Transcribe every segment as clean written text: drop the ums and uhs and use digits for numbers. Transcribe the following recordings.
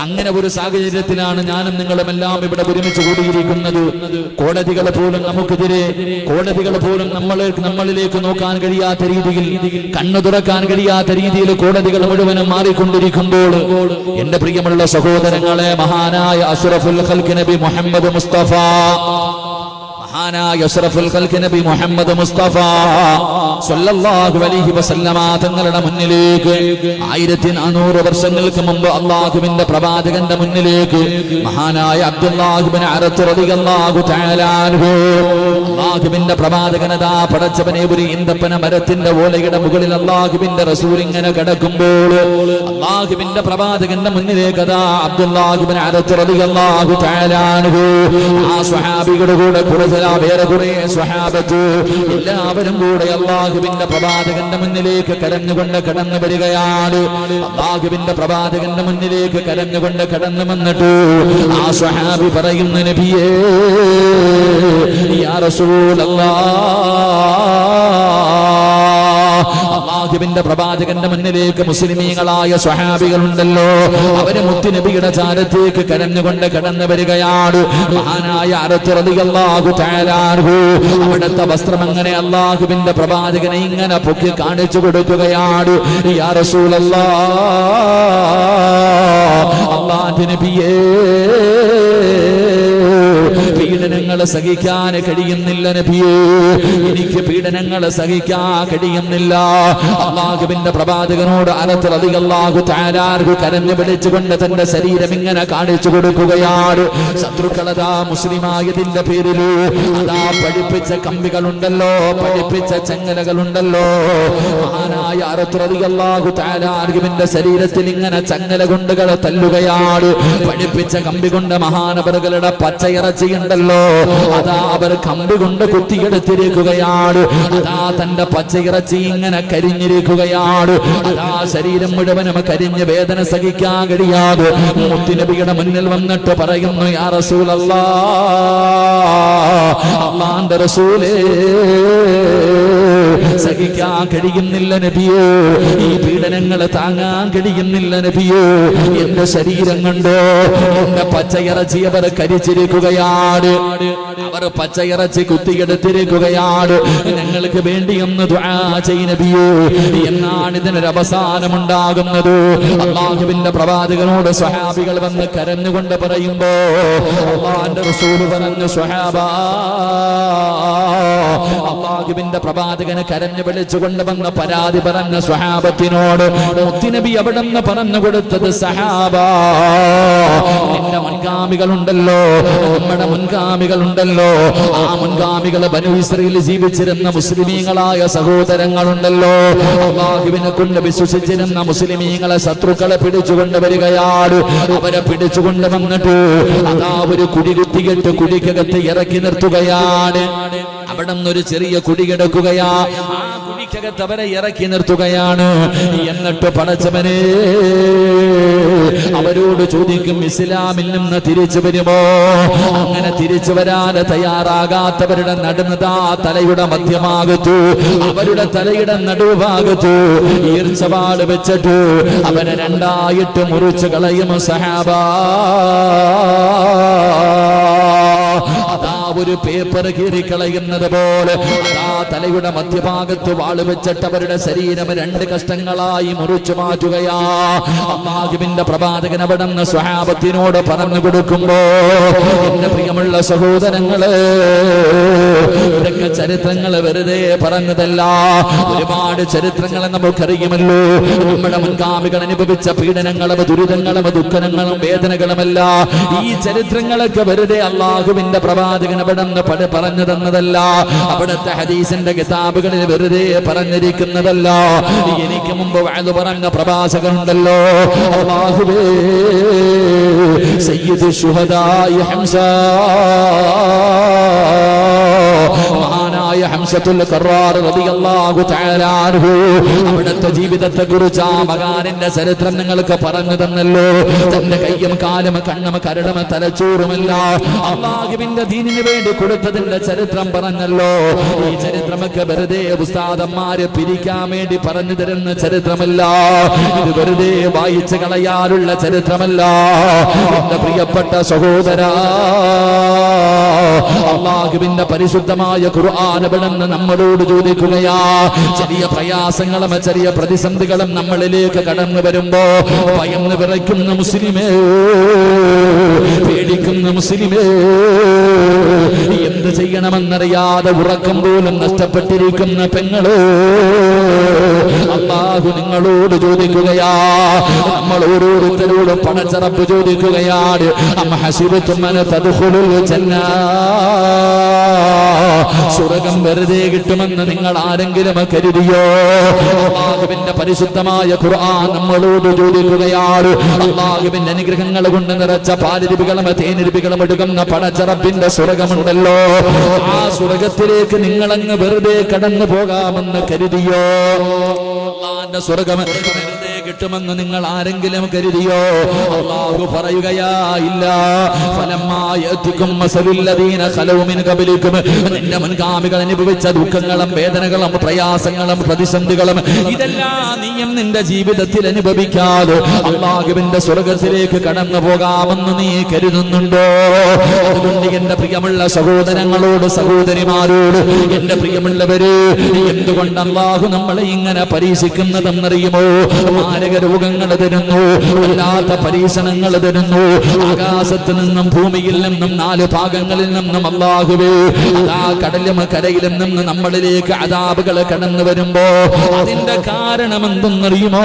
അങ്ങനെ ഒരു സാഹചര്യത്തിലാണ് ഞാനും നിങ്ങളും എല്ലാം ഇവിടെ ഒരുമിച്ച് കൂടിയിരിക്കുന്നത്. കോടതികൾ പോലും നമുക്കെതിരെ, കോടതികൾ പോലും നമ്മളിലേക്ക് നോക്കാൻ കഴിയാത്ത രീതിയിൽ, കണ്ണു തുറക്കാൻ കഴിയാത്ത രീതിയിൽ കോടതികൾ മുഴുവനും മാറിക്കൊണ്ടിരിക്കുമ്പോൾ എന്റെ പ്രിയമുള്ള സഹോദരങ്ങളെ, മഹാനായ അഷ്റഫുൽ ഖൽഖ് നബി മുഹമ്മദ് മുസ്തഫ, മഹാനായ അഷ്റഫുൽ ഖൽഖ് നബി മുഹമ്മദ് മുസ്തഫ സ്വല്ലല്ലാഹു അലൈഹി വസല്ലമ തങ്ങളുടെ മുന്നിലേക്ക് 1400 വർഷങ്ങൾക്ക് മുമ്പ് അല്ലാഹുവിന്റെ പ്രവാചകന്റെ മുന്നിലേക്ക് മഹാനായ അബ്ദുല്ലാഹ് ഇബ്നു അറത്ത് റളിയല്ലാഹു തആല അൻഹു, അല്ലാഹുവിന്റെ പ്രവാചകനതാ പടച്ചവനെ ഒരു ഈന്തപ്പന മരത്തിന്റെ ഓലയുടെ മുകളിൽ അല്ലാഹുവിന്റെ റസൂൽ ഇങ്ങനെ കിടക്കുമ്പോൾ അല്ലാഹുവിന്റെ പ്രവാചകന്റെ മുന്നിലേക്ക് അതാ അബ്ദുല്ലാഹ് ഇബ്നു അറത്ത് റളിയല്ലാഹു തആല അൻഹു ആ സ്വഹാബികളുടെ കൂടെ വേറെ കുറെ സ്വഹാബത്ത് എല്ലാവരും കൂടെ അല്ലാഹുവിന്റെ പ്രവാചകന്റെ മുന്നിലേക്ക് കരഞ്ഞുകൊണ്ട് കടന്നു വരികയാണ്. അല്ലാഹുവിന്റെ പ്രവാചകന്റെ മുന്നിലേക്ക് കരഞ്ഞുകൊണ്ട് കടന്നു വന്നിട്ട് ആ സ്വഹാബി പറയുന്നു, നബിയേ യാ റസൂലല്ലാഹ്, അല്ലാഹുവിന്റെ പ്രവാചകന്റെ മുന്നിലേക്ക് മുസ്ലിമീങ്ങളായ സ്വഹാബികളുണ്ടല്ലോ, അവര് മുത്തുനബിയുടെ ചാരത്തേക്ക് കരഞ്ഞുകൊണ്ട് കടന്നു വരികയാണ്. മഹാനായ അറത്ത് റളിയല്ലാഹു തആല അൻഹു അവിടുത്തെ വസ്ത്രം അങ്ങനെ അല്ലാഹുവിന്റെ പ്രവാചകനെ ഇങ്ങനെ പൊക്കി കാണിച്ചു കൊടുക്കുകയാണ്. യാ റസൂലല്ലാഹ്, അല്ലാഹുവിന്റെ നബിയേ, പീഡനങ്ങൾ സഹിക്കാൻ കഴിയുന്നില്ല നബിയേ, എനിക്ക് പീഡനങ്ങൾ സഹിക്കാൻ കഴിയുന്നില്ല. അല്ലാഹുവിന്റെ പ്രവാചകനോട് അനസ് റളിയല്ലാഹു തആല അൻഹു കരഞ്ഞു വിളിച്ചുകൊണ്ട് തന്റെ ശരീരം ഇങ്ങനെ കാണിച്ചു കൊടുക്കുകയാണ്. ശത്രുക്കളതാ മുസ്ലിമായതിന്റെ പേരിൽ അതാ പഠിപ്പിച്ച കമ്പികളുണ്ടല്ലോ, പഠിപ്പിച്ച ചങ്ങലകളുണ്ടല്ലോ, മഹാനായ അനസ് റളിയല്ലാഹു തആല അൻഹുവിന്റെ ശരീരത്തിൽ ഇങ്ങനെ ചങ്ങല കൊണ്ടുകൾ തല്ലുകയാണ്. പഠിപ്പിച്ച കമ്പി കൊണ്ട് മഹാനവറുകളുടെ പച്ചയിറച്ചിയുണ്ടല്ലോ, അതാ അവർ കമ്പി കൊണ്ട് കുത്തിയെടുത്തിരിക്കുകയാണ്. അതാ തന്റെ പച്ചയിറച്ചി ഇങ്ങനെ കരിഞ്ഞിരിക്കുകയാണ്. അതാ ശരീരം മുഴുവനും കരിഞ്ഞ് വേദന സഹിക്കാൻ കഴിയാതെ മുത്തുനബിയുടെ മുന്നിൽ വന്നിട്ട് പറയുന്നു, യാ റസൂലല്ലാഹ്, അല്ലാഹുവിന്റെ റസൂലേ, സഹിക്കാൻ കഴിയുന്നില്ല നബിയേ, ഈ പീഡനങ്ങൾ താങ്ങാൻ കഴിയുന്നില്ല നബിയേ, എന്റെ ശരീരം കണ്ടോ, എന്റെ പച്ചയിറച്ചി അവർ കരിച്ചിരിക്കുകയാണ്, അവർ പച്ചയിറച്ചി കുത്തിയെടുത്തിരിക്കുകയാണ്, ഞങ്ങൾക്ക് വേണ്ടി ഒന്ന് ദുആ ചെയ്യ് നബിയേ. എന്നാണ് ഇതിനൊരു അവസാനമുണ്ടാകുന്നത്. അല്ലാഹുവിന്റെ പ്രവാചകനോട് സ്വഹാബികൾ വന്ന് കരഞ്ഞുകൊണ്ട് പറയുമ്പോ അല്ലാഹുവിന്റെ റസൂൽ പറഞ്ഞു, സ്വഹാബാ, അല്ലാഹുവിന്റെ പ്രവാചകനെ കരഞ്ഞു വിളിച്ചുകൊണ്ട് വന്ന് പരാതി പറഞ്ഞ സ്വഹാബത്തിനോട് മുത്തുനബി അവിടെ നിന്ന് പറഞ്ഞു കൊടുത്തത്, സഹാബാ, നിന്റെ മുൻഗാമികളുണ്ടല്ലോ, നമ്മുടെ മുൻഗാമികളുണ്ടല്ലോ, ആ മുൻഗാമികളെ ബനൂ ഇസ്രായേലിൽ ജീവിച്ചിരുന്ന മുസ്ലിമീങ്ങളായ സഹോദരങ്ങളുണ്ടല്ലോ, അല്ലാഹുവിനെ കൊണ്ട് വിശ്വസിച്ചിരുന്ന മുസ്ലിമീങ്ങളെ ശത്രുക്കളെ പിടിച്ചുകൊണ്ട് വരികയാണ്. അവരെ പിടിച്ചുകൊണ്ട് വന്നിട്ട് അതാ ഒരു കുടി കുത്തിയിട്ട് കുടിക്കകത്ത് ഇറക്കി നിർത്തുകയാണ്. അവിടെ നിന്നൊരു ചെറിയ കുടി കിടക്കുകയാ, ആ കുടിക്കകത്ത് അവരെ ഇറക്കി നിർത്തുകയാണ്. എന്നിട്ട് പടച്ചവനെ അവരോട് ചോദിക്കും, ഇസ്ലാമിൽ നിന്ന് തിരിച്ചു വരുമോ? അങ്ങനെ തിരിച്ചു വരാൻ തയ്യാറാകാത്തവരുടെ നടുന്നതാ തലയുടെ മധ്യഭാഗത്തു, അവരുടെ തലയുടെ നടുഭാഗത്തു ഈർച്ചവാൾ വെച്ചിട്ട് അവരെ രണ്ടായിട്ട് മുറിച്ചു കളയും. സഹാബാ, അതാ ഒരു പേപ്പർ കീറിക്കളയുന്നത് പോലെ ആ തലയുടെ മധ്യഭാഗത്ത് വാള് വെച്ചിട്ട് അവരുടെ ശരീരം രണ്ട് കഷ്ണങ്ങളായി മുറിച്ചു മാറ്റുകയാ. അല്ലാഹുവിന്റെ പ്രവാചകൻ അവിടെ നിന്ന് സ്വഹാബത്തിനോട് പറഞ്ഞു കൊടുക്കുമ്പോ, എന്റെ പ്രിയമുള്ള സഹോദരങ്ങളെ, ഇതൊക്കെ ചരിത്രങ്ങൾ വെറുതെ പറഞ്ഞതല്ല. ഒരുപാട് ചരിത്രങ്ങൾ നമുക്കറിയുമല്ലോ. നമ്മുടെ മുൻഗാമികൾ അനുഭവിച്ച പീഡനങ്ങളും ദുരിതങ്ങളും ദുഃഖങ്ങളും വേദനകളുമല്ല. ഈ ചരിത്രങ്ങളൊക്കെ വെറുതെ അല്ലാഹുവിന്റെ പ്രവാചകൻ അവിടെ നിന്ന് പറഞ്ഞു തന്നതല്ല. അവിടുത്തെ ഹദീസിന്റെ കിതാബുകളിൽ വെറുതെ പറഞ്ഞിരിക്കുന്നതല്ല. എനിക്ക് മുമ്പ് വഅദ് പറഞ്ഞ പ്രവാചകനുണ്ടല്ലോ, അല്ലാഹുവേ, സയ്യിദു ശുഹദാഇ ഹംസ, മഹാനായ മഹാനായ ഹംസത്തുൽ ഖറാർ റളിയല്ലാഹു തആല അൻഹു അവിടുത്തെ ജീവിതത്തെക്കുറിച്ച് ആ മഹാനിന്റെ ചരിത്രം നിങ്ങൾക്ക് പറഞ്ഞു തന്നല്ലോ. തന്റെ കയ്യും കാലും കണ്ണും കരടും തലച്ചോറുമല്ല അല്ലാഹുവിന്റെ ദീനിന് വേണ്ടി കൊടുത്തതിന്റെ ചരിത്രം പറഞ്ഞല്ലോ. ഈ ചരിത്രമൊക്കെ വെറുതെ ഉസ്താദന്മാര് പിരിക്കാൻ വേണ്ടി പറഞ്ഞു തരുന്ന ചരിത്രമല്ല. ഇത് വെറുതെ വായിച്ചു കളയാനുള്ള ചരിത്രമല്ല. എന്റെ പ്രിയപ്പെട്ട സഹോദരാ, അല്ലാഹുവിന്റെ പരിശുദ്ധമായ ഖുർആൻ ഇവിടുന്ന് നമ്മളോട് ചോദിക്കുകയാ. ചെറിയ പ്രയാസങ്ങളും ചെറിയ പ്രതിസന്ധികളും നമ്മളിലേക്ക് കടന്നു വരുമ്പോ ഭയന്ന് വിറയ്ക്കുന്ന മുസ്ലിമേ, പേടിക്കുന്ന മുസ്ലിമേ, എന്ത് ചെയ്യണമെന്നറിയാതെ ഉറക്കം പോലും നഷ്ടപ്പെട്ടിരിക്കുന്ന പെങ്ങളോ, അല്ലാഹു നിങ്ങളോട് ചോദിക്കുകയാ. നമ്മൾ ഓരോരുത്തരോടും പടച്ചറപ്പ് ചോദിക്കുകയാണ്. അം ഹസിബതും അൻ തദ്ഖുലുൽ ജന്ന, സ്വർഗ്ഗം വെറുതെ കിട്ടുമെന്ന് നിങ്ങൾ ആരെങ്കിലും കരുതിയോ? അല്ലാഹുവിന്റെ പരിശുദ്ധമായ ഖുർആൻ നമ്മളോട് ചോദിക്കുകയാണ്. അല്ലാഹുവിന്റെ അനുഗ്രഹങ്ങൾ കൊണ്ട് നിറച്ച പാലരുവികളും തേനരുവികളും എടുക്കുന്ന പടച്ചറപ്പിന്റെ സ്വർഗ്ഗമുണ്ടല്ലോ, ആ സ്വർഗ്ഗത്തിലേക്ക് നിങ്ങളങ്ങ് വെറുതെ കടന്നു പോകാമെന്ന് കരുതിയോ? അല്ലാഹുവിന്റെ സ്വർഗ്ഗം വെറുതെ കിട്ടുമെന്ന് നിങ്ങൾ ആരെങ്കിലും കരുതിയോ? അല്ലാഹു പറയുകയാ, ഇല്ല. ഫലമ്മാ യഅതികും മസലുല്ലദീന ഖലൗ മിൻ ഖബലികും, നിന്റെ മുൻഗാമികൾ അനുഭവിച്ച ദുഃഖങ്ങളും വേദനകളും പ്രയാസങ്ങളും പ്രതിസന്ധികളും ഇതെല്ലാം നീയും നിന്റെ ജീവിതത്തിൽ അനുഭവിക്കാതെ അല്ലാഹുവിന്റെ സ്വർഗ്ഗത്തിലേക്ക് കടന്നു പോകാമെന്ന് നീ കരുതുന്നുണ്ടോ? അതുകൊണ്ട് എന്റെ പ്രിയമുള്ള സഹോദരങ്ങളോട് സഹോദരിമാരോട്, എന്റെ പ്രിയമുള്ളവര്, എന്തുകൊണ്ട് അല്ലാഹു നമ്മളെ ഇങ്ങനെ പരീക്ഷിക്കുന്നതെന്നറിയുമോ? മാരക രോഗങ്ങൾ തരുന്നു, വല്ലാത്ത പരീക്ഷണങ്ങൾ തരുന്നു. ആകാശത്ത് നിന്നും ഭൂമിയിൽ നിന്നും നാല് ഭാഗങ്ങളിൽ നിന്നും അല്ലാഹുവേ, ആ കടലും കരയിലും നിന്ന് നമ്മളിലേക്ക് അദാബുകൾ കടന്നു വരുമ്പോ അതിന്റെ കാരണം എന്തെന്നറിയുമോ?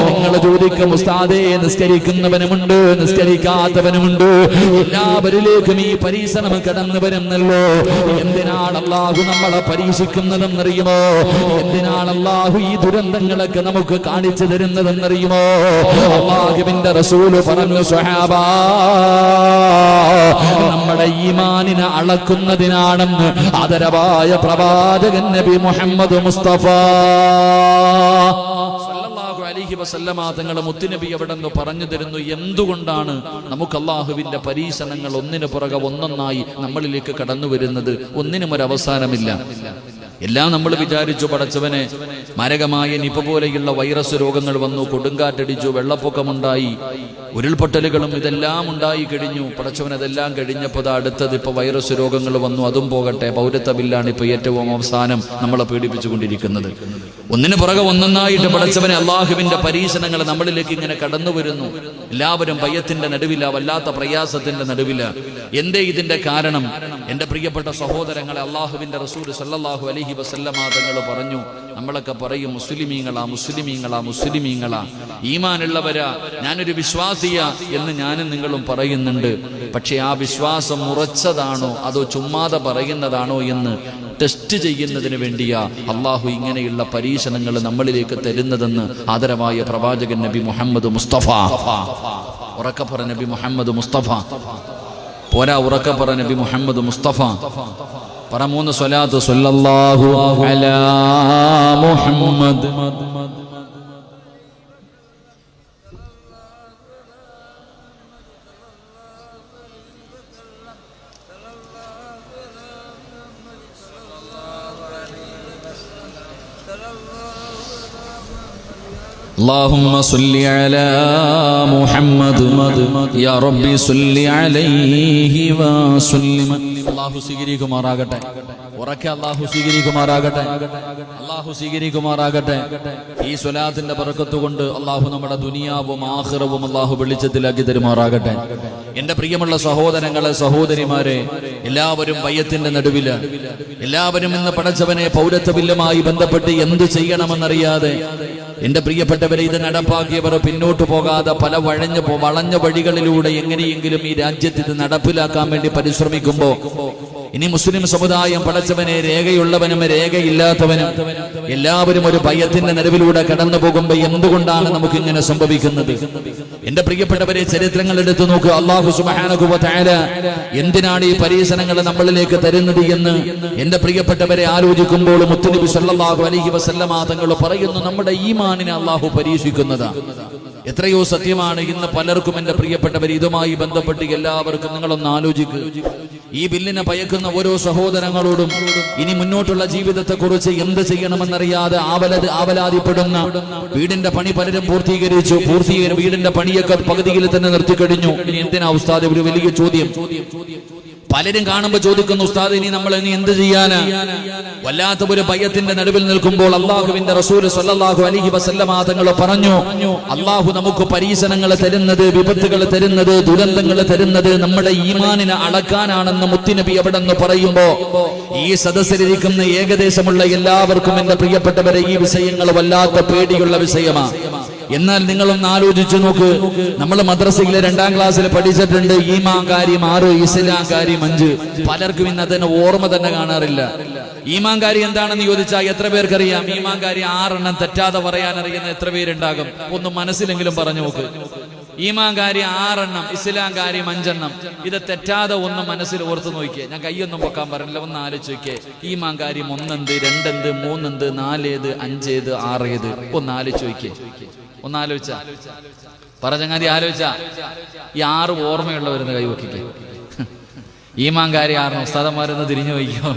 നിങ്ങൾ ചോദിക്കും, ഉസ്താദേ, നിസ്കരിക്കുന്നവനുമുണ്ട്, നിസ്കരിക്കാത്തവനുമുണ്ട്, എല്ലാവരിലേക്കും ഈ പരീക്ഷണം കടന്നു വരുന്നല്ലോ. എന്തിനാണ് അല്ലാഹു നമ്മളെ പരീക്ഷിക്കുന്നതെന്നറിയുമോ? എന്തിനാണ് അല്ലാഹു ഈ ദുരന്തങ്ങളൊക്കെ നമുക്ക് കാണിച്ചു തരുന്നതെന്നറിയുമോ? അല്ലാഹുവിന്റെ റസൂല് പറഞ്ഞു, സ്വഹാബാ, നമ്മുടെ ഈമാനിനെ അളക്കുന്നതിനാണെന്ന് ആദരവായ പ്രവാചകൻ നബി മുഹമ്മദ് മുസ്തഫ സല്ലല്ലാഹു അലൈഹി വസല്ലമ തങ്ങൾ മുത്തുനബി അവിടെ നിന്ന് പറഞ്ഞു തരുന്നു. എന്തുകൊണ്ടാണ് നമുക്ക് അല്ലാഹുവിന്റെ പരീക്ഷണങ്ങൾ ഒന്നിനു പുറകെ ഒന്നൊന്നായി നമ്മളിലേക്ക് കടന്നു വരുന്നത്? ഒന്നിനും ഒരു അവസാനമില്ല. എല്ലാം നമ്മൾ വിചാരിച്ചു, പടച്ചവനെ, മാരകമായ നിപ പോലെയുള്ള വൈറസ് രോഗങ്ങൾ വന്നു, കൊടുങ്കാറ്റടിച്ചു, വെള്ളപ്പൊക്കമുണ്ടായി, ഉരുൾപൊട്ടലുകളും ഇതെല്ലാം ഉണ്ടായി കഴിഞ്ഞു. പടച്ചവൻ അതെല്ലാം കഴിഞ്ഞപ്പോൾ അടുത്തത് ഇപ്പൊ വൈറസ് രോഗങ്ങൾ വന്നു. അതും പോകട്ടെ, പൗരത്വ ബില്ലാണ് ഇപ്പൊ ഏറ്റവും അവസാനം നമ്മളെ പീഡിപ്പിച്ചുകൊണ്ടിരിക്കുന്നത്. ഒന്നിനു പുറകെ ഒന്നൊന്നായിട്ട് പടച്ചവനെ അല്ലാഹുവിന്റെ പരീക്ഷണങ്ങൾ നമ്മളിലേക്ക് ഇങ്ങനെ കടന്നു വരുന്നു. എല്ലാവരും ഭയത്തിന്റെ നടുവില, വല്ലാത്ത പ്രയാസത്തിന്റെ നടുവില. എന്തേ ഇതിന്റെ കാരണം? എന്റെ പ്രിയപ്പെട്ട സഹോദരങ്ങളെ, അല്ലാഹുവിന്റെ റസൂൽ സല്ലല്ലാഹു അലൈഹി വസല്ലമ തങ്ങൾ പറഞ്ഞു, നമ്മളൊക്കെ പറയും മുസ്ലിമീങ്ങളാ, മുസ്ലിമീങ്ങളാ, മുസ്ലിമീങ്ങളാ, ഈമാനുള്ളവരാ, ഞാനൊരു വിശ്വാസിയാ എന്ന് ഞാനും നിങ്ങളും പറയുന്നുണ്ട്. പക്ഷെ ആ വിശ്വാസം ഉറച്ചതാണോ അതോ ചുമ്മാതെ പറയുന്നതാണോ എന്ന് ടെസ്റ്റ് ചെയ്യുന്നതിന് വേണ്ടിയാ അള്ളാഹു ഇങ്ങനെയുള്ള പരീക്ഷണങ്ങൾ നമ്മളിലേക്ക് തരുന്നതെന്ന് ആദരവായ പ്രവാചകൻ നബി മുഹമ്മദ് മുസ്തഫ. ഉറക്കപ്പറ നബി മുഹമ്മദ് മുസ്തഫ പോരാ, ഉറക്കപ്പറ നബി മുഹമ്മദ് മുസ്തഫ. പറ 3 സ്വലാത്ത്. സ്വല്ലല്ലാഹു അലാ മുഹമ്മദ്. اللهم صل على محمد يا ربي صل عليه وسلم. അല്ലാഹു സ്വീകരിക്കുമാറാകട്ടെ. ഉറക്കെ അല്ലാഹു സ്വീകരിക്കുമാറാകട്ടെ. അല്ലാഹു സ്വീകരിക്കുമാറാകട്ടെ. ഈ സ്വലാത്തിന്റെ ബറക്കത്ത് കൊണ്ട് അല്ലാഹു നമ്മുടെ ദുനിയാവും ആഖിറവും അല്ലാഹു വെളിച്ചത്തിലാക്കി തരുമാറാകട്ടെ. എന്റെ പ്രിയമുള്ള സഹോദരങ്ങളെ, സഹോദരിമാരെ, എല്ലാവരും ഭയത്തിന്റെ നടുവില്, എല്ലാവരും ഇന്ന് പടച്ചവനെ പൗരത്വ ബില്ലുമായി ബന്ധപ്പെട്ട് എന്ത് ചെയ്യണമെന്നറിയാതെ, എന്റെ പ്രിയപ്പെട്ടവരെ, ഇത് നടപ്പാക്കിയവർ പിന്നോട്ട് പോകാതെ പല വളഞ്ഞ വഴികളിലൂടെ എങ്ങനെയെങ്കിലും ഈ രാജ്യത്ത് ഇത് നടപ്പിലാക്കാൻ വേണ്ടി പരിശ്രമിക്കുമ്പോ ഇനി മുസ്ലിം സമുദായം പടച്ചവനെ രേഖയുള്ളവനും രേഖയില്ലാത്തവനും എല്ലാവരും ഒരു ഭയത്തിന്റെ നിലവിലൂടെ കടന്നു പോകുമ്പോൾ എന്തുകൊണ്ടാണ് നമുക്ക് ഇങ്ങനെ സംഭവിക്കുന്നത്? എന്റെ പ്രിയപ്പെട്ടവരെ, ചരിത്രങ്ങൾ എടുത്തു നോക്കുക. അല്ലാഹു സുബ്ഹാനഹു വ തആല എന്തിനാണ് ഈ പരീക്ഷണങ്ങൾ നമ്മളിലേക്ക് തരുന്നത് എന്ന് എന്റെ പ്രിയപ്പെട്ടവരെ ആലോചിക്കുമ്പോൾ മുത്തുനബി സല്ലല്ലാഹു അലൈഹി വസല്ലമ തങ്ങൾ പറയുന്നു, നമ്മുടെ ഈമാനിനെ അല്ലാഹു പരീക്ഷിക്കുന്നതാണ്. എത്രയോ സത്യമാണ്. ഇന്ന് പലർക്കും എന്റെ പ്രിയപ്പെട്ടവർ ഇതുമായി ബന്ധപ്പെട്ട് എല്ലാവർക്കും നിങ്ങളൊന്ന് ആലോചിക്കുക. ഈ ബില്ലിനെ ഭയക്കുന്ന ഓരോ സഹോദരങ്ങളോടും ഇനി മുന്നോട്ടുള്ള ജീവിതത്തെ കുറിച്ച് എന്ത് ചെയ്യണമെന്നറിയാതെ ആവലാതിപ്പെടുന്ന, വീടിന്റെ പണി പലരും പൂർത്തീകരിച്ചു, വീടിന്റെ പണിയൊക്കെ പകുതിയിൽ തന്നെ നിർത്തിക്കഴിഞ്ഞു. ഇനി എന്തിനാ ഉസ്താദ്? ഒരു വലിയ ചോദ്യം പലരും കാണുമ്പോൾ ചോദിക്കുന്നു, ഉസ്താദ് ഇനി നമ്മൾ ഇനി എന്ത് ചെയ്യാനാ? വല്ലാത്ത ഒരു ഭയത്തിന്റെ നടുവിൽ നിൽക്കുമ്പോൾ അള്ളാഹുവിന്റെ റസൂൽ സല്ലല്ലാഹു അലൈഹി വസല്ലമ തങ്ങൾ പറഞ്ഞു, അള്ളാഹു നമുക്ക് പരീക്ഷണങ്ങൾ തരുന്നത്, വിപത്തുകൾ തരുന്നത്, ദുരന്തങ്ങൾ തരുന്നത് നമ്മുടെ ഈമാനിനെ അളക്കാനാണെന്ന് മുത്തുനബി അവിടെ നിന്ന് പറയുമ്പോ ഈ സദസ്സിലിരിക്കുന്ന ഏകദേശമുള്ള എല്ലാവർക്കും എന്റെ പ്രിയപ്പെട്ടവരെ ഈ വിഷയങ്ങൾ വല്ലാത്ത പേടിയുള്ള വിഷയമാണ്. എന്നാൽ നിങ്ങളൊന്ന് ആലോചിച്ചു നോക്ക്. നമ്മൾ മദ്രസയിലെ 2ാം ക്ലാസ്സിൽ പഠിച്ചിട്ടുണ്ട് ഈമാൻ കാര്യം 6, ഇസ്ലാം കാര്യം 5. പലർക്കും ഇന്ന് അതിന് ഓർമ്മ തന്നെ കാണാറില്ല. ഈമാൻ കാര്യം എന്താണെന്ന് ചോദിച്ചാൽ എത്ര പേർക്കറിയാം? ഈമാൻ കാര്യം 6 എണ്ണം തെറ്റാതെ പറയാൻ അറിയുന്ന എത്ര പേരുണ്ടാകും? ഒന്ന് മനസ്സിലെങ്കിലും പറഞ്ഞു നോക്ക്. ഈമാൻ കാര്യം 6 എണ്ണം, ഇസ്ലാം കാര്യം 5 എണ്ണം. ഇത് തെറ്റാതെ ഒന്ന് മനസ്സിൽ ഓർത്ത് നോക്കിയേ. ഞാൻ കൈയൊന്നും പൊക്കാൻ പറഞ്ഞില്ല, ഒന്ന് ആലോചിച്ച് നോക്കിയേ. ഈമാൻ കാര്യം 1 എന്ത്, 2 എന്ത്, 3 എന്ത്, 4 ഏത്, 5 ഏത്, 6 ഏത്? ഒന്ന് ആലോചിച്ച് നോക്കിയേ. ഒന്ന് ആലോചിച്ച പറഞ്ഞങ്ങാതി ആലോചിച്ച ഈ 6 ഓർമ്മയുള്ളവരെന്ന് കൈവക്കിക്കേ. ഈമാൻകാരി 6 ഉസ്താദന്മാരെന്ന് തിരിഞ്ഞു വയ്ക്കോ.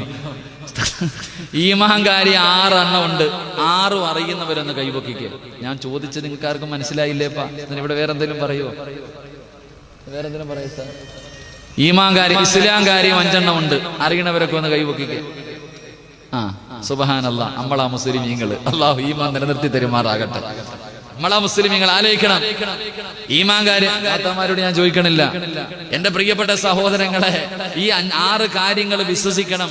ഈമാൻകാരി 6 എണ്ണം ഉണ്ട്. 6 അറിയുന്നവരെന്ന് കൈവക്കിക്കേ. ഞാൻ ചോദിച്ചത് നിങ്ങൾക്ക് ആർക്കും മനസ്സിലായില്ലേപ്പാ? ഇവിടെ വേറെ എന്തെങ്കിലും പറയുമോ? വേറെ എന്തെങ്കിലും പറയൂ സാർ. ഈമാൻകാരി ഇസ്ലാം കാര്യം 5 എണ്ണം ഉണ്ട്. അറിയണവരൊക്കെ ഒന്ന് കൈവക്കിക്കേ. സുബ്ഹാനല്ലാഹ്, നമ്മളാ മുസ്ലിമീങ്ങള്. അല്ലാഹു ഈമാൻ നിലനിർത്തി തരുമാറാകട്ടെ. നമ്മളാ മുസ്ലിമീങ്ങൾ ആലോചിക്കണം. ഈമാൻ കാര്യമാരോട് ഞാൻ ചോദിക്കണില്ല. എന്റെ പ്രിയപ്പെട്ട സഹോദരങ്ങളെ, ഈ 6 കാര്യങ്ങൾ വിശ്വസിക്കണം.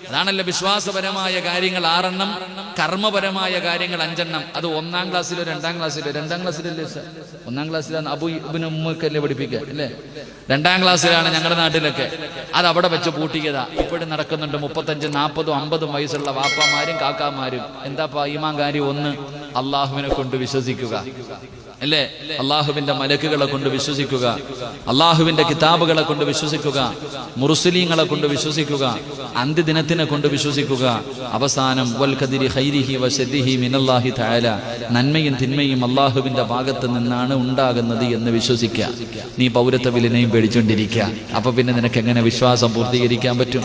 അതാണല്ലോ വിശ്വാസപരമായ കാര്യങ്ങൾ 6 എണ്ണം, കർമ്മപരമായ കാര്യങ്ങൾ 5 എണ്ണം. അത് 1ാം ക്ലാസ്സിലോ 2ാം ക്ലാസ്സിലോ 2ാം ക്ലാസ്സിലല്ലേ സാർ? 1ാം ക്ലാസ്സിലാണ് അബു ഇബ്നു ഉമ്മക്കല്ലേ പഠിപ്പിക്കുക അല്ലേ? 2ാം ക്ലാസ്സിലാണ് ഞങ്ങളുടെ നാട്ടിലൊക്കെ. അത് അവിടെ വെച്ച് പൂട്ടിയതാ. ഇപ്പോഴും നടക്കുന്നുണ്ട്. 35, 40, 50 വയസ്സുള്ള വാപ്പാമാരും കാക്കാമാരും. എന്താപ്പാ ഈമാൻ കാര്യം? 1, അള്ളാഹുവിനെ കൊണ്ട് വിശ്വസിക്കുക അല്ലേ? അള്ളാഹുവിന്റെ മലക്കുകളെ കൊണ്ട് വിശ്വസിക്കുക, അള്ളാഹുവിന്റെ കിതാബുകളെ കൊണ്ട് വിശ്വസിക്കുക, മുർസലീങ്ങളെ കൊണ്ട് വിശ്വസിക്കുക, അന്ത്യദിനത്തിനെ കൊണ്ട് വിശ്വസിക്കുക. അവസാനം വൽ ഖദരി ഖൈരിഹി വശരിഹി മിനല്ലാഹി തആല, നന്മയും തിന്മയും അള്ളാഹുവിന്റെ ഭാഗത്ത് നിന്നാണ് ഉണ്ടാകുന്നത് എന്ന് വിശ്വസിക്കുക. നീ പൗരത്വ ബില്ലിനെയും പേടിച്ചുകൊണ്ടിരിക്കുക. അപ്പൊ പിന്നെ നിനക്ക് എങ്ങനെ വിശ്വാസം പൂർത്തീകരിക്കാൻ പറ്റും?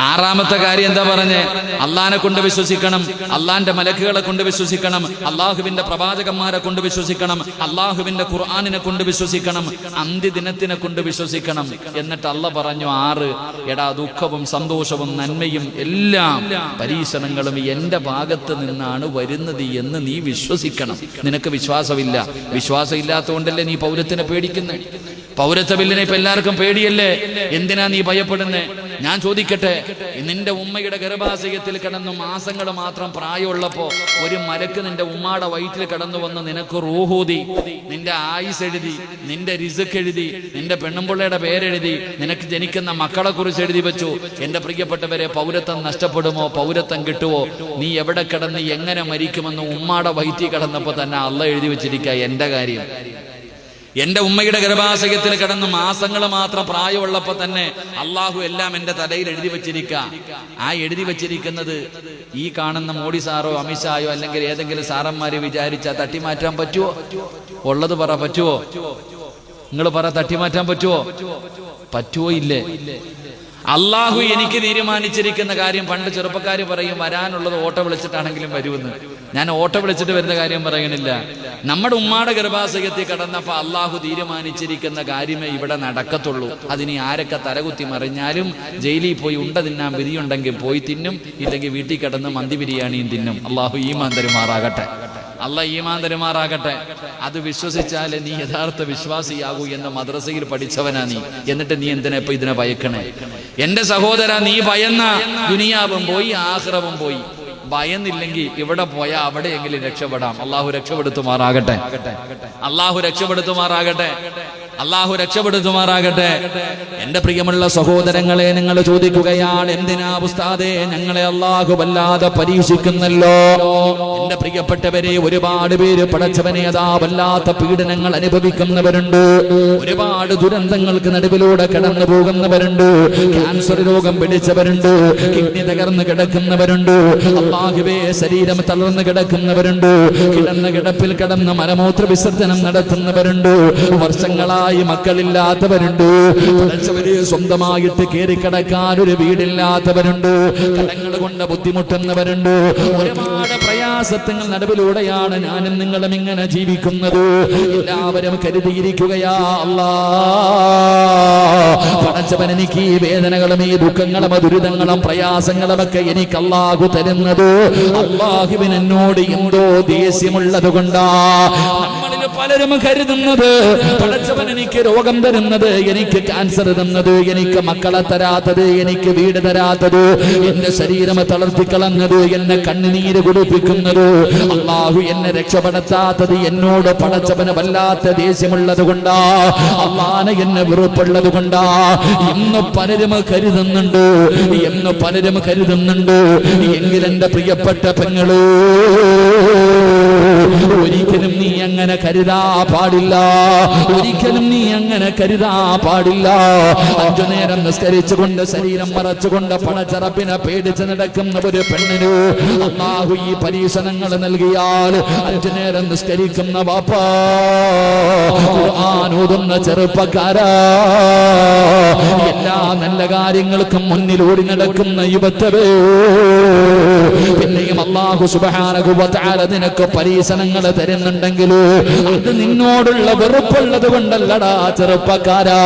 6ാമത്തെ കാര്യം എന്താ പറഞ്ഞേ? അള്ളാഹിനെ കൊണ്ട് വിശ്വസിക്കണം, അള്ളാഹിന്റെ മലക്കുകളെ കൊണ്ട് വിശ്വസിക്കണം, അള്ളാഹുവിന്റെ പ്രവാചകന്മാരെ കൊണ്ട് വിശ്വസിക്കണം, അള്ളാഹുവിന്റെ ഖുർആനിനെ കൊണ്ട് വിശ്വസിക്കണം, അന്ത്യദിനത്തിനെ കൊണ്ട് വിശ്വസിക്കണം. എന്നിട്ട് അള്ളാഹ് പറഞ്ഞു 6, എടാ ദുഃഖവും സന്തോഷവും നന്മയും എല്ലാം പരീക്ഷണങ്ങളും എന്റെ ഭാഗത്ത് നിന്നാണ് വരുന്നത് എന്ന് നീ വിശ്വസിക്കണം. നിനക്ക് വിശ്വാസമില്ല. വിശ്വാസം ഇല്ലാത്തതുകൊണ്ടല്ലേ നീ പൗരത്തിനെ പേടിക്കുന്നത്? പൗരത്വ ബില്ലിനെ ഇപ്പൊ എല്ലാവർക്കും പേടിയല്ലേ? എന്തിനാ നീ ഭയപ്പെടുന്നേ? ഞാൻ ചോദിക്കട്ടെ, നിന്റെ ഉമ്മയുടെ ഗർഭാശയത്തിൽ കിടന്നു മാസങ്ങൾ മാത്രം പ്രായമുള്ളപ്പോ ഒരു മലക്ക് നിന്റെ ഉമ്മയുടെ വയറ്റിൽ കടന്നു വന്ന് നിനക്ക് റൂഹൂതി, നിന്റെ ആയുസ് എഴുതി, നിന്റെ റിസ്ക് എഴുതി, നിന്റെ പെണ്ണുമ്പിള്ളയുടെ പേരെഴുതി, നിനക്ക് ജനിക്കുന്ന മക്കളെ കുറിച്ച് എഴുതി വെച്ചു. എന്റെ പ്രിയപ്പെട്ടവരെ, പൗരത്വം നഷ്ടപ്പെടുമോ? പൗരത്വം കിട്ടുമോ? നീ എവിടെ കിടന്ന് എങ്ങനെ മരിക്കുമെന്ന് ഉമ്മയുടെ വയറ്റിൽ കിടന്നപ്പോ തന്നെ അള്ളാഹ് എഴുതി വെച്ചിരിക്കുക. എന്റെ കാര്യം, എന്റെ ഉമ്മയുടെ ഗർഭാശയത്തിൽ കിടന്ന് മാസങ്ങൾ മാത്രം പ്രായമുള്ളപ്പോ തന്നെ അള്ളാഹു എല്ലാം എന്റെ തലയിൽ എഴുതി വെച്ചിരിക്കുക. ആ എഴുതി വെച്ചിരിക്കുന്നത് ഈ കാണുന്ന മോഡി സാറോ അമിത്ഷായോ അല്ലെങ്കിൽ ഏതെങ്കിലും സാറന്മാരെ വിചാരിച്ചാൽ തട്ടിമാറ്റാൻ പറ്റുമോ? ഉള്ളത് പറ, പറ്റുമോ? നിങ്ങൾ പറ, തട്ടിമാറ്റാൻ പറ്റുമോ? പറ്റുമോ? ഇല്ലേ? അള്ളാഹു എനിക്ക് തീരുമാനിച്ചിരിക്കുന്ന കാര്യം, പണ്ട് ചെറുപ്പക്കാർ പറയും വരാനുള്ളത് ഓട്ടോ വിളിച്ചിട്ടാണെങ്കിലും വരുമെന്ന്. ഞാൻ ഓട്ടോ വിളിച്ചിട്ട് വരുന്ന കാര്യം പറയണില്ല. നമ്മുടെ ഉമ്മാടെ ഗർഭാശയത്തിൽ കടന്നപ്പോ അള്ളാഹു തീരുമാനിച്ചിരിക്കുന്ന കാര്യമേ ഇവിടെ നടക്കത്തുള്ളൂ. അതിനി ആരൊക്കെ തലകുത്തി മറിഞ്ഞാലും ജയിലിൽ പോയി ഉണ്ട തിന്നാൻ വിധിയുണ്ടെങ്കിൽ പോയി തിന്നും, ഇല്ലെങ്കിൽ വീട്ടിൽ കിടന്ന് മന്തി ബിരിയാണിയും തിന്നും. അള്ളാഹു ഈമാൻ തരുമാറാകട്ടെ. അള്ളാഹ് ഈമാൻ തരുമാറാകട്ടെ. അത് വിശ്വസിച്ചാലേ നീ യഥാർത്ഥ വിശ്വാസിയാകൂ എന്ന് മദ്രസയിൽ പഠിച്ചവനാ നീ. എന്നിട്ട് നീ എന്തിനാ ഇപ്പൊ ഇതിനെ ഭയക്കണേ? എന്റെ സഹോദര, നീ ഭയന്ന ദുനിയാവും പോയി, ആഖിറവും പോയി. ഭയന്നില്ലെങ്കിൽ ഇവിടെ പോയാൽ അവിടെയെങ്കിലും രക്ഷപ്പെടാം. അള്ളാഹു രക്ഷപ്പെടുത്തുമാറാകട്ടെ. അള്ളാഹു രക്ഷപ്പെടുത്തുമാറാകട്ടെ. അള്ളാഹു രക്ഷപ്പെടുത്തുമാറാകട്ടെ. എന്റെ പ്രിയമുള്ള സഹോദരങ്ങളെ, നിങ്ങൾ ചോദിക്കുകയാണ്, എന്തിനാ ഉസ്താദേ ഞങ്ങളെ അള്ളാഹു വല്ലാതെ പരീക്ഷിക്കുന്നല്ലോ? എന്റെ പ്രിയപ്പെട്ടവരെ, ഒരുപാട് പേര് പടച്ചവനെ അതാ വല്ലാത്ത പീഡനങ്ങൾ അനുഭവിക്കുന്നവരുണ്ട്, ഒരുപാട് ദുരന്തങ്ങൾക്ക് നടുവിലൂടെ കടന്നു പോകുന്നവരുണ്ട്, ക്യാൻസർ രോഗം പിടിച്ചവരുണ്ട്, കിഡ്നി തകർന്ന് കിടക്കുന്നവരുണ്ട്, അള്ളാഹുവേ ശരീരം തളർന്ന് കിടക്കുന്നവരുണ്ട്, കിടന്ന കിടപ്പിൽ കിടന്ന് മലമൂത്ര വിസർജനം നടത്തുന്നവരുണ്ട്, വർഷങ്ങളായി മക്കളില്ലാത്തവരുണ്ട്, സ്വന്തമായിട്ട് കയറിക്കിടക്കാൻ ഒരു വീടില്ലാത്തവരുണ്ട്, കടങ്ങൾ കൊണ്ട് ബുദ്ധിമുട്ടുന്നവരുണ്ട്. ഒരുപാട് പ്രയാസങ്ങൾ നടുവിലൂടെയാണ് ഞാനും നിങ്ങളും ഇങ്ങനെ ജീവിക്കുന്നത്. എല്ലാവരും കരുതിയിരിക്കുകയാ, അല്ലാ പടച്ചവൻ എനിക്ക് ഈ വേദനകളും ഈ ദുഃഖങ്ങളും ദുരിതങ്ങളും പ്രയാസങ്ങളും ഒക്കെ എനിക്ക് അല്ലാഹു തരുന്നത് അല്ലാഹുവിന് എന്നോട് എന്തോ ദേഷ്യമുള്ളത് കൊണ്ടാ. നമ്മളിൽ പലരും കരുതുന്നത് പടച്ചവൻ എനിക്ക് രോഗം തരുന്നത്, എനിക്ക് ക്യാൻസർ തന്നത്, എനിക്ക് മക്കളെ തരാത്തത്, എനിക്ക് വീട് തരാത്തത്, എന്റെ ശരീരം തളർത്തിക്കളഞ്ഞത്, എന്നെ കണ്ണുനീര് കുടിപ്പിക്കുന്നത്, അള്ളാഹു എന്നെ രക്ഷപ്പെടുത്താത്തത് എന്നോട് പടച്ചവന് വല്ലാത്ത ദേഷ്യമുള്ളത് കൊണ്ടാ, അള്ളാഹനെ എന്നെ വെറുപ്പുള്ളത് കൊണ്ടാ എന്ന് പലരും കരുതുന്നുണ്ട്, എന്ന് പലരും കരുതുന്നുണ്ട്. എങ്കിലെന്റെ പ്രിയപ്പെട്ട പെങ്ങള്, ഒരിക്കലും നീ അങ്ങനെ കരുതാ പാടില്ല, ഒരിക്കലും നീ അങ്ങനെ കരുതാ പാടില്ല. 5 നേരം നിസ്കരിച്ചുകൊണ്ട് ശരീരം മറച്ചുകൊണ്ട് പടച്ചറപ്പിനെ പേടിച്ച് നടക്കുന്ന ഒരു പെണ്ണിന് അല്ലാഹു ഈ പരീക്ഷണങ്ങൾ നൽകിയാൽ 5 നേരം നിസ്കരിക്കുന്ന വാപ്പാ, ഖുർആൻ ഓതുന്ന ചെറുപ്പക്കാരാ, എല്ലാ നല്ല കാര്യങ്ങൾക്കും മുന്നിലൂടി നടക്കുന്ന യുവത്വേ, പിന്നെയും അല്ലാഹു സുബ്ഹാനഹു വ തആല നിനക്ക് പരീക്ഷണങ്ങൾ തരുന്നുണ്ടെങ്കിലോ അത് നിന്നോടുള്ള വെറുപ്പുള്ളത് കൊണ്ടല്ലടാ ചെറുപ്പക്കാരാ,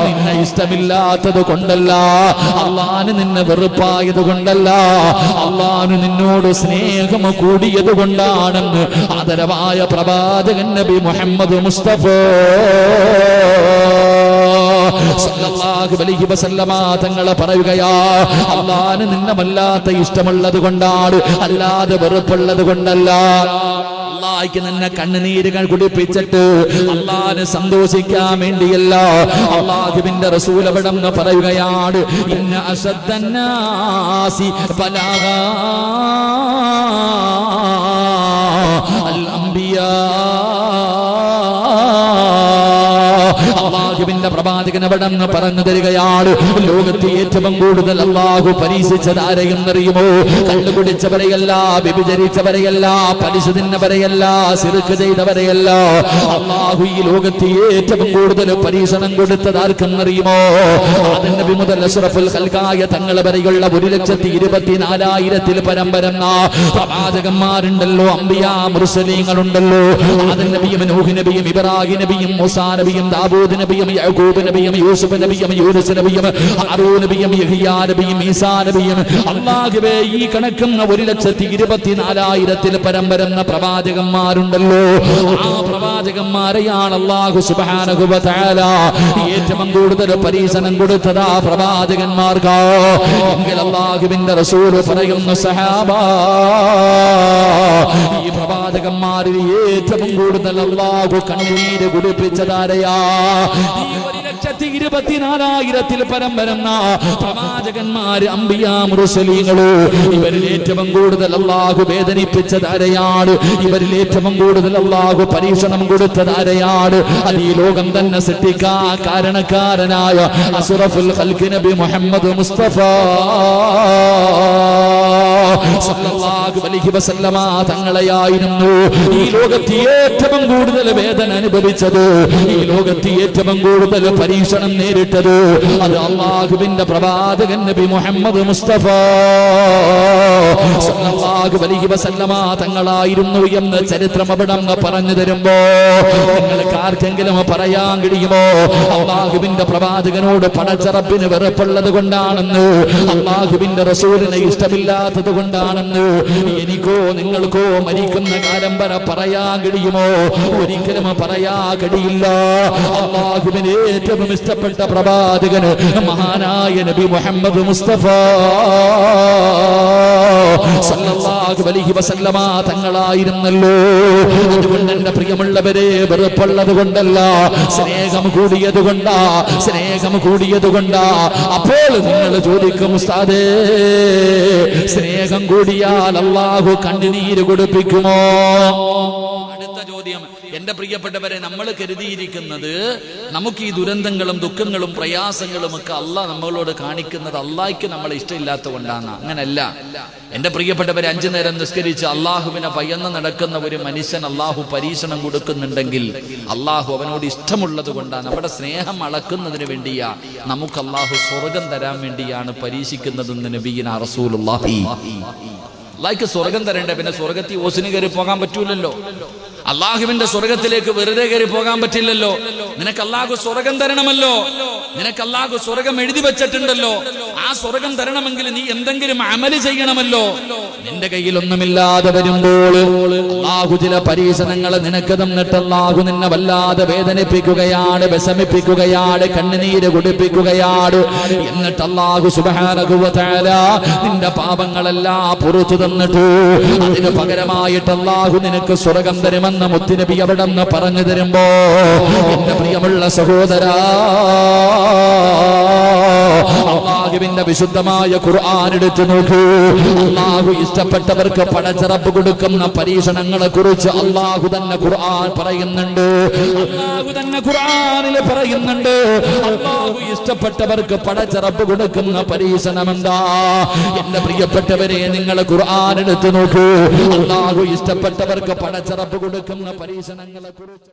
നിന്നെ ഇഷ്ടമില്ലാത്തത് കൊണ്ടല്ല, അള്ളാന് നിന്നെ വെറുപ്പായത് കൊണ്ടല്ല, അള്ളാന് നിന്നോട് സ്നേഹം കൂടിയത് കൊണ്ടാണെന്ന് ആദരവായ പ്രവാചകൻ നബി മുഹമ്മദ് മുസ്തഫ സല്ലല്ലാഹു അലൈഹി വസല്ലമ തങ്ങൾ പറയുകയാ, അള്ളാന് നിന്നെ വല്ലാത്ത ഇഷ്ടമുള്ളത് കൊണ്ടാണ്, അല്ലാതെ വെറുപ്പുള്ളത് കൊണ്ടല്ല. അള്ളാഹ്ക്ക് നിന്നെ കണ്ണുനീരുകൾ കുടിപ്പിച്ചിട്ട് അള്ളാഹനെ സന്തോഷിക്കാൻ വേണ്ടിയല്ല. അള്ളാഹുവിന്റെ റസൂൽ അവിടെന്ന് പറയുകയാണ്, ഇന്ന അശദ്ദന്നാസി ബലാഗാ അൽ അംബിയാ. അള്ളാഹുവിന്റെ പ്രവാചകൻ അവിടെ നിന്ന് പറഞ്ഞു തരികയാണ്, ലോകത്തെ ഏറ്റവും കൂടുതൽ അള്ളാഹു പരീക്ഷിച്ചത് ആരെയെന്നറിയുമോ? കണ്ടുപിടിച്ചവരെയല്ല, വ്യഭിചരിച്ചവരെയല്ല, പലിശ തിന്നവരെയല്ല, സിറുക്ക് ചെയ്തവരെയല്ല. അള്ളാഹു ഈ ലോകത്തെ ഏറ്റവും കൂടുതൽ പരീക്ഷണം കൊടുത്തത് ആർക്കെന്നറിയുമോ? ആദം നബി മുതൽ അഷ്റഫുൽ ഖൽഖായ തങ്ങൾ വരെയുള്ള 1,24,000 പരം വരുന്ന പ്രവാചകന്മാരുണ്ടല്ലോ, അംബിയാ മുർസലീങ്ങളുണ്ടല്ലോ. ആദം നബിയും നൂഹ് നബിയും ഇബ്രാഹിം നബിയും മൂസാ നബിയും ദാവൂദ് നബിയും യാക്കൂബ് നബിയും യൂസുഫ് നബിയും യൂനുസ് നബിയും ഹാറൂൻ നബിയും യഹ്യാ നബിയും ഈസാ നബിയും. അല്ലാഹുവേ, ഈ കണക്കുന്ന 1,24,000 പരം വരുന്ന പ്രവാചകന്മാരുണ്ടല്ലോ, ആ പ്രവാചകന്മാരെയാണ് അല്ലാഹു സുബ്ഹാനഹു വ തആല ഏറ്റവും കൂടുതൽ പരീക്ഷണം കൊടുത്തത് ആ പ്രവാചകന്മാർക്ക്. എങ്കിൽ അല്ലാഹുവിന്റെ റസൂൽ പറയുന്നു, സഹാബാ, ഈ പ്രവാചകന്മാരിൽ ഏറ്റവും കൂടുതൽ അല്ലാഹു കണ്ണുനീര് കുടിപ്പിച്ചതാരെയാ? 1,24,000 പരം വരുന്ന പ്രവാചകന്മാര്, അംബിയാ മുർസലീങ്ങള്, ഇവരിൽ ഏറ്റവും കൂടുതൽ അല്ലാഹു വേദനിപ്പിച്ചത് ആരെയാണ്? ഇവരിൽ ഏറ്റവും കൂടുതൽ അല്ലാഹു പരീക്ഷണം കൊടുത്തത് ആരെയാണ്? അത് ഈ ലോകം തന്നെ സൃഷ്ടിക്കാൻ കാരണക്കാരനായ അഷ്റഫുൽ ഖൽഖ് നബി മുഹമ്മദ് മുസ്തഫ സല്ലല്ലാഹു അലൈഹി വസല്ലമ തങ്ങളെയായിരുന്നു ഈ ലോകത്ത് ഏറ്റവും കൂടുതൽ വേദന അനുഭവിച്ചത്, ഈ ലോകത്ത് ഏറ്റവും കൂടുതൽ പരീക്ഷണം നേരിട്ടത്. അത് അല്ലാഹുവിന്റെ പ്രവാചകൻ നബി മുഹമ്മദ് മുസ്തഫ സല്ലല്ലാഹു അലൈഹി വസല്ലമ തങ്ങളായിരുന്നു എന്ന് ചരിത്രം അവിടെ പറഞ്ഞു തരുമ്പോ നിങ്ങൾക്ക് ആർക്കെങ്കിലും പറയാൻ കഴിയുമോ അല്ലാഹുവിന്റെ പ്രവാചകനോട് പടച്ചറപ്പിന് വെറുപ്പുള്ളത് കൊണ്ടാണെന്ന്, അല്ലാഹുവിന്റെ റസൂലിനെ ഇഷ്ടമില്ലാത്തത് കൊണ്ടാണെന്ന് എനിക്കോ നിങ്ങൾക്കോ മരിക്കുന്ന കാലം വരെ പറയാൻ കഴിയുമോ? ഒരിക്കലും പറയാൻ കഴിയില്ല. അല്ലാഹുവിന് ഏറ്റവും ഇഷ്ടപ്പെട്ട പ്രവാചകന് മഹാനായ നബി മുഹമ്മദ് മുസ്തഫ സല്ലല്ലാഹു അലൈഹി വസല്ലമ തങ്ങളായിരുന്നല്ലോ. അതുകൊണ്ട് എന്റെ പ്രിയമുള്ളവരെ, വെറുപ്പുള്ളത് കൊണ്ടല്ല, സ്നേഹം കൂടിയത് കൊണ്ടാ, സ്നേഹം കൂടിയത് കൊണ്ടാ. അപ്പോൾ നിങ്ങൾ ചോദിക്കും, ഉസ്താദേ, സ്നേഹം കൂടിയാൽ അല്ലാഹു കണ്ണുനീര് കുടിപ്പിക്കുമോ? അടുത്ത ചോദ്യം. എന്റെ പ്രിയപ്പെട്ടവരെ, നമ്മൾ കരുതിയിരിക്കുന്നത് നമുക്ക് ഈ ദുരന്തങ്ങളും ദുഃഖങ്ങളും പ്രയാസങ്ങളും ഒക്കെ അള്ളാഹ് നമ്മളോട് കാണിക്കുന്നത് അള്ളാഹ്ക്ക് നമ്മളെ ഇഷ്ടമില്ലാത്ത കൊണ്ടാണ്. അങ്ങനല്ല എന്റെ പ്രിയപ്പെട്ടവരെ. 5 നേരം നിസ്കരിച്ച് അള്ളാഹുവിനെ ഭയന്ന് നടക്കുന്ന ഒരു മനുഷ്യൻ അള്ളാഹു പരീക്ഷണം കൊടുക്കുന്നുണ്ടെങ്കിൽ അള്ളാഹു അവനോട് ഇഷ്ടമുള്ളത് കൊണ്ടാണ്. നമ്മുടെ സ്നേഹം അളക്കുന്നതിന് വേണ്ടിയാ, നമുക്ക് അള്ളാഹു സ്വർഗം തരാൻ വേണ്ടിയാണ് പരീക്ഷിക്കുന്നതെന്ന് നബിയിനാ റസൂലുള്ളാഹി. അള്ളാഹ്ക്ക് സ്വർഗം തരണ്ടേ, പിന്നെ സ്വർഗത്തിൽ ഓസിന് കയറി പോകാൻ പറ്റൂലല്ലോ. അള്ളാഹുവിന്റെ സ്വർഗത്തിലേക്ക് വെറുതെ കയറി പോകാൻ പറ്റില്ലല്ലോ. നിനക്ക് അള്ളാഹു സ്വർഗം തരണമല്ലോ, നിനക്ക് അള്ളാഹു സ്വർഗം എഴുതി വെച്ചിട്ടുണ്ടല്ലോ. ആ സ്വർഗം തരണമെങ്കിൽ നീ എന്തെങ്കിലും അമല് ചെയ്യണമല്ലോ. നിന്റെ കയ്യിൽ ഒന്നുമില്ലാതെ വരുമ്പോൾ അള്ളാഹു ചില പരീക്ഷണങ്ങൾ നിനക്ക് തന്നിട്ട് അള്ളാഹു നിന്നെ വല്ലാതെ വേദനിപ്പിക്കുകയാണ്, വിഷമിപ്പിക്കുകയാണ്, കണ്ണുനീര് കുടിപ്പിക്കുകയാണ്. എന്നിട്ട് അള്ളാഹു സുബ്ഹാനഹു വ തആല നിന്റെ പാപങ്ങളെല്ലാം പുറത്തു തന്നിട്ട് അതിന് പകരമായിട്ട് അള്ളാഹു നിനക്ക് സ്വർഗം തരുമെന്ന് മുത്തുനബി അവിടെ നിന്ന് പറഞ്ഞു തരുമ്പോ, എന്റെ പ്രിയമുള്ള സഹോദരാ, അല്ലാഹുവിന്റെ വിശുദ്ധമായ ഖുർആൻ എടുത്തു നോക്കൂ. അല്ലാഹു ഇഷ്ടപ്പെട്ടവർക്ക് പടച്ചറപ്പ് കൊടുക്കുന്ന പരീക്ഷണങ്ങളെ കുറിച്ച് അല്ലാഹു തന്നെ ഖുർആൻ പറയുന്നുണ്ട്. അല്ലാഹു തന്നെ ഖുർആനിൽ പറയുന്നുണ്ട്, അല്ലാഹു ഇഷ്ടപ്പെട്ടവർക്ക് പടച്ചറപ്പ് കൊടുക്കുന്ന പരീക്ഷണം എന്താ? എന്റെ പ്രിയപ്പെട്ടവരെ, നിങ്ങൾ ഖുർആൻ എടുത്തു നോക്കൂ. അല്ലാഹു ഇഷ്ടപ്പെട്ടവർക്ക് പടച്ചറപ്പ് കൊടുക്കുന്ന പരീക്ഷണങ്ങളെ കുറിച്ച്